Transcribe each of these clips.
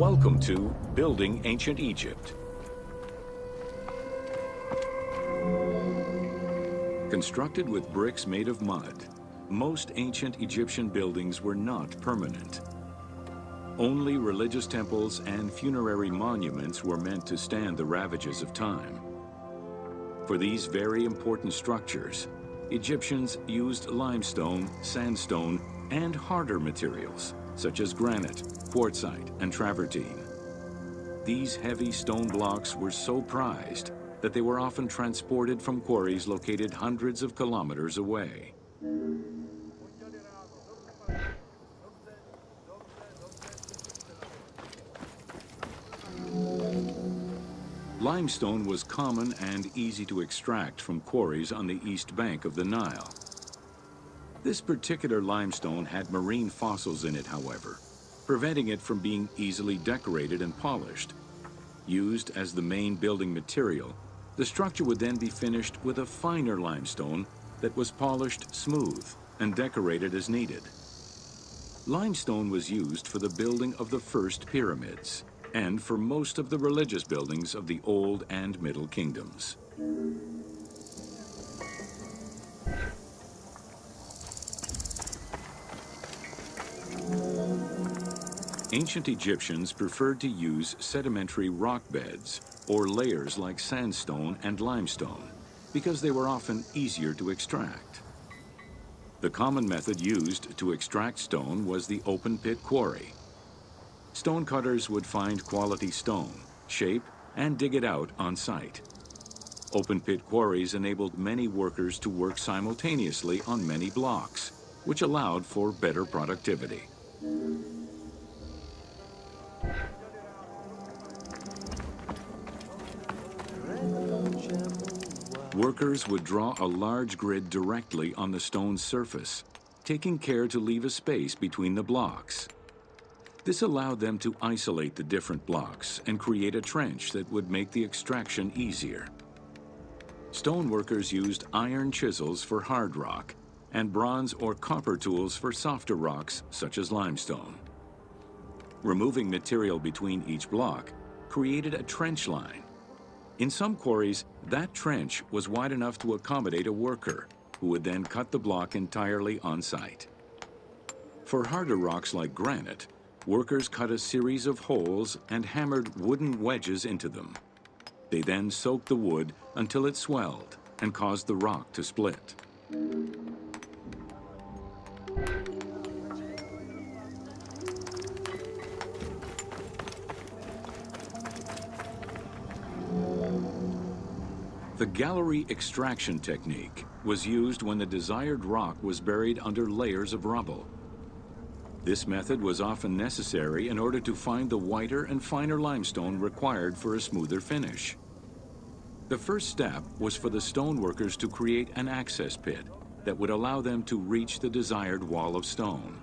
Welcome to Building Ancient Egypt. Constructed with bricks made of mud, most ancient Egyptian buildings were not permanent. Only religious temples and funerary monuments were meant to stand the ravages of time. For these very important structures, Egyptians used limestone, sandstone, and harder materials, such as granite, quartzite, and travertine. These heavy stone blocks were so prized that they were often transported from quarries located hundreds of kilometers away. Limestone was common and easy to extract from quarries on the east bank of the Nile. This particular limestone had marine fossils in it, however, preventing it from being easily decorated and polished. Used as the main building material, the structure would then be finished with a finer limestone that was polished smooth and decorated as needed. Limestone was used for the building of the first pyramids and for most of the religious buildings of the Old and Middle Kingdoms. Ancient Egyptians preferred to use sedimentary rock beds, or layers like sandstone and limestone, because they were often easier to extract. The common method used to extract stone was the open-pit quarry. Stonecutters would find quality stone, shape, and dig it out on site. Open-pit quarries enabled many workers to work simultaneously on many blocks, which allowed for better productivity. Workers would draw a large grid directly on the stone's surface, taking care to leave a space between the blocks. This allowed them to isolate the different blocks and create a trench that would make the extraction easier. Stoneworkers used iron chisels for hard rock and bronze or copper tools for softer rocks such as limestone. Removing material between each block created a trench line. In some quarries, that trench was wide enough to accommodate a worker, who would then cut the block entirely on site. For harder rocks like granite, workers cut a series of holes and hammered wooden wedges into them. They then soaked the wood until it swelled and caused the rock to split. The gallery extraction technique was used when the desired rock was buried under layers of rubble. This method was often necessary in order to find the whiter and finer limestone required for a smoother finish. The first step was for the stoneworkers to create an access pit that would allow them to reach the desired wall of stone.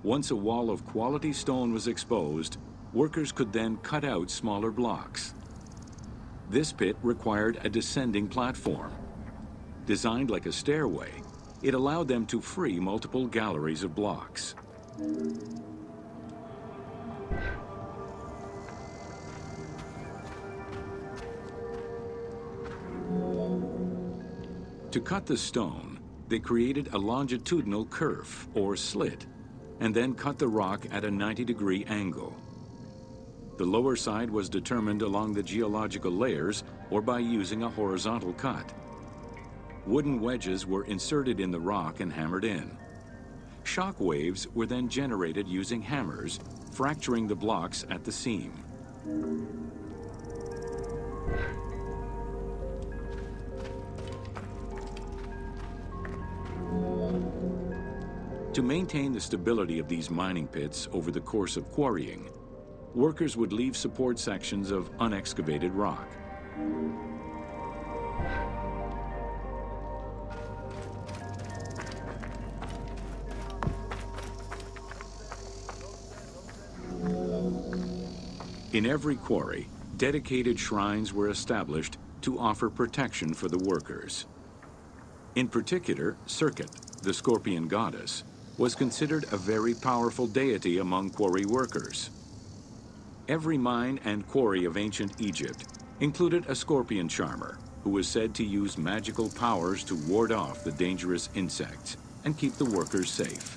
Once a wall of quality stone was exposed, workers could then cut out smaller blocks. This pit required a descending platform. Designed like a stairway, it allowed them to free multiple galleries of blocks. To cut the stone, they created a longitudinal kerf, or slit, and then cut the rock at a 90-degree angle. The lower side was determined along the geological layers or by using a horizontal cut. Wooden wedges were inserted in the rock and hammered in. Shock waves were then generated using hammers, fracturing the blocks at the seam. To maintain the stability of these mining pits over the course of quarrying, workers would leave support sections of unexcavated rock. In every quarry, dedicated shrines were established to offer protection for the workers. In particular, Serket, the scorpion goddess, was considered a very powerful deity among quarry workers. Every mine and quarry of ancient Egypt included a scorpion charmer, who was said to use magical powers to ward off the dangerous insects and keep the workers safe.